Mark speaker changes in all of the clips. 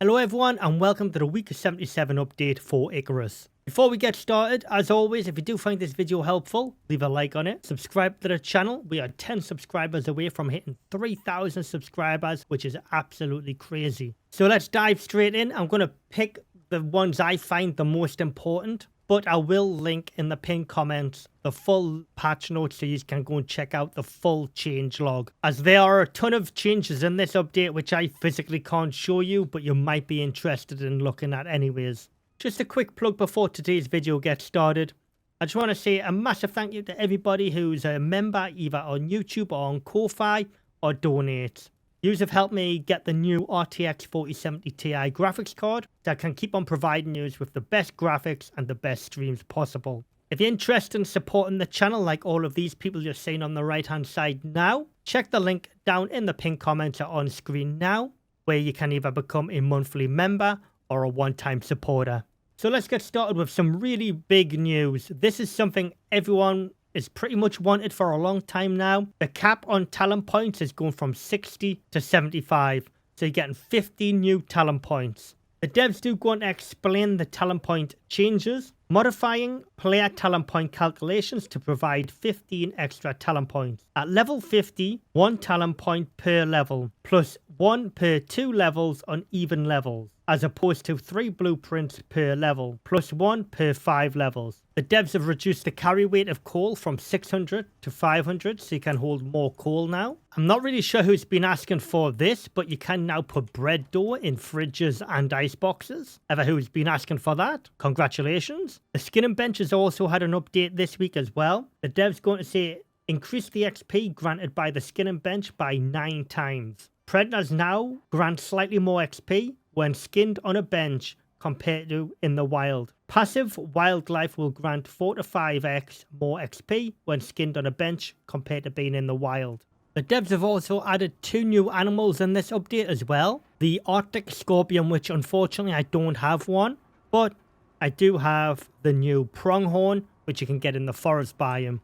Speaker 1: Hello everyone and welcome to the week 77 update for ICARUS. Before we get started, as always, if you do find this video helpful, leave a like on it, subscribe to the channel. We are 10 subscribers away from hitting 3,000 subscribers, which is absolutely crazy. So let's dive straight in. I'm going to pick the ones I find the most important, but I will link in the pinned comments the full patch notes so you can go and check out the full change log, as there are a ton of changes in this update which I physically can't show you, but you might be interested in looking at anyways. Just a quick plug before today's video gets started. I just want to say a massive thank you to everybody who's a member either on YouTube or on Ko-Fi or donates. You have helped me get the new RTX 4070 Ti graphics card that can keep on providing you with the best graphics and the best streams possible. If you're interested in supporting the channel like all of these people you're seeing on the right hand side now, check the link down in the pinned comments or on screen now, where you can either become a monthly member or a one-time supporter. So let's get started with some really big news. This is something everyone is pretty much wanted for a long time now. The cap on talent points is going from 60 to 75. So you're getting 50 new talent points. The devs do go on to explain the talent point changes, modifying player talent point calculations to provide 15 extra talent points. At level 50, 1 talent point per level, plus 1 per 2 levels on even levels, as opposed to 3 blueprints per level, plus 1 per 5 levels. The devs have reduced the carry weight of coal from 600 to 500, so you can hold more coal now. I'm not really sure who's been asking for this, but you can now put bread dough in fridges and ice boxes. Ever who's been asking for that? Congratulations. The skinning bench has also had an update this week as well. The devs going to say increase the XP granted by the skinning bench by 9 times. Predators now grant slightly more XP when skinned on a bench compared to in the wild. Passive wildlife will grant 4 to 5x more XP when skinned on a bench compared to being in the wild. The devs have also added 2 new animals in this update as well. The Arctic Scorpion, which unfortunately I don't have one, but I do have the new pronghorn, which you can get in the forest biome,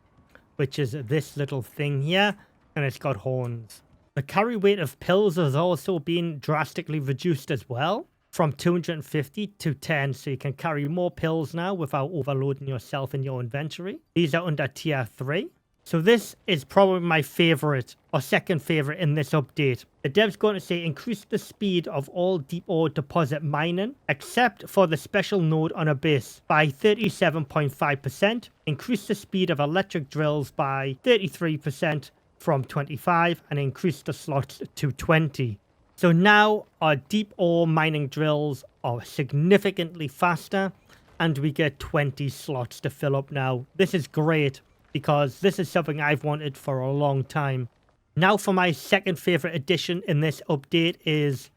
Speaker 1: which is this little thing here, and it's got horns. The carry weight of pills has also been drastically reduced as well, from 250 to 10, so you can carry more pills now without overloading yourself in your inventory. These are under tier 3. So this is probably my favorite or second favorite in this update. The devs going to say increase the speed of all deep ore deposit mining, except for the special node on Abyss, by 37.5%. Increase the speed of electric drills by 33% from 25, and increase the slots to 20. So now our deep ore mining drills are significantly faster, and we get 20 slots to fill up now. This is great, because this is something I've wanted for a long time. Now for my second favorite addition in this update is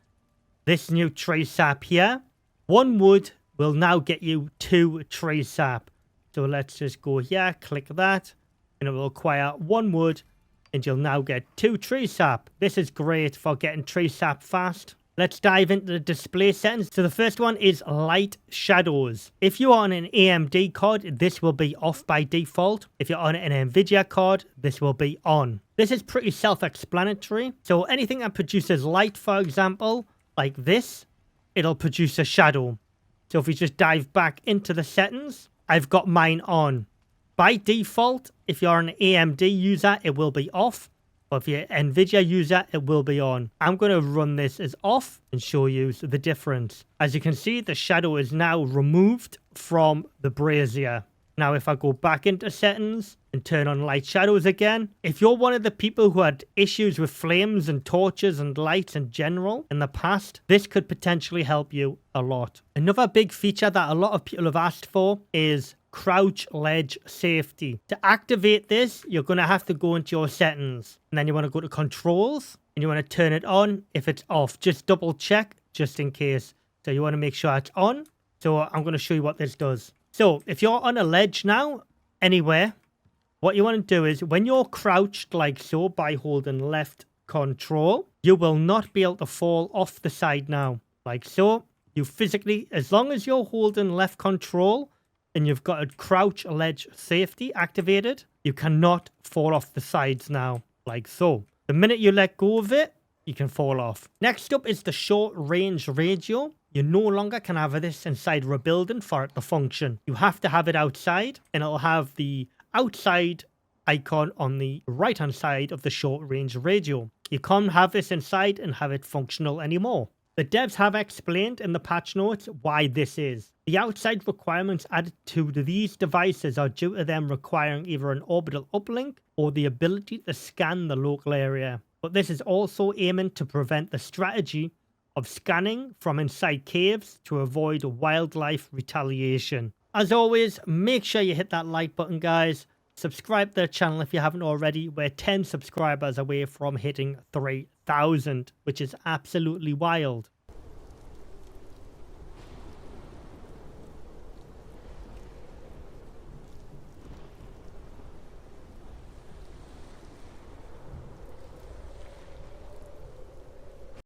Speaker 1: this new tree sap here. 1 wood will now get you 2 tree sap. So let's just go here, click that, and it will acquire 1 wood, and you'll now get 2 tree sap. This is great for getting tree sap fast. Let's dive into the display settings. So the first one is light shadows. If you are on an AMD card, this will be off by default. If you're on an Nvidia card, this will be on. This is pretty self-explanatory. So anything that produces light, for example, like this, it'll produce a shadow. So if we just dive back into the settings, I've got mine on. By default, if you're an AMD user, it will be off. But if you're an Nvidia user, it will be on. I'm going to run this as off and show you the difference. As you can see, the shadow is now removed from the brazier. Now, if I go back into settings and turn on light shadows again, if you're one of the people who had issues with flames and torches and lights in general in the past, this could potentially help you a lot. Another big feature that a lot of people have asked for is crouch ledge safety. To activate this, you're going to have to go into your settings, and then you want to go to controls and you want to turn it on. If it's off, just double check just in case. So you want to make sure it's on. So I'm going to show you what this does. So if you're on a ledge now, anywhere, what you want to do is when you're crouched like so by holding left control, you will not be able to fall off the side now. Like so, you physically, as long as you're holding left control, and you've got a crouch ledge safety activated, you cannot fall off the sides now, like so. The minute you let go of it, you can fall off. Next up is the short range radio. You no longer can have this inside of a building for it to function. You have to have it outside, and it'll have the outside icon on the right hand side of the short range radio. You can't have this inside and have it functional anymore. The devs have explained in the patch notes why this is. The outside requirements added to these devices are due to them requiring either an orbital uplink or the ability to scan the local area. But this is also aiming to prevent the strategy of scanning from inside caves to avoid wildlife retaliation. As always, make sure you hit that like button, guys. Subscribe to the channel if you haven't already. We're 10 subscribers away from hitting 3,000, which is absolutely wild.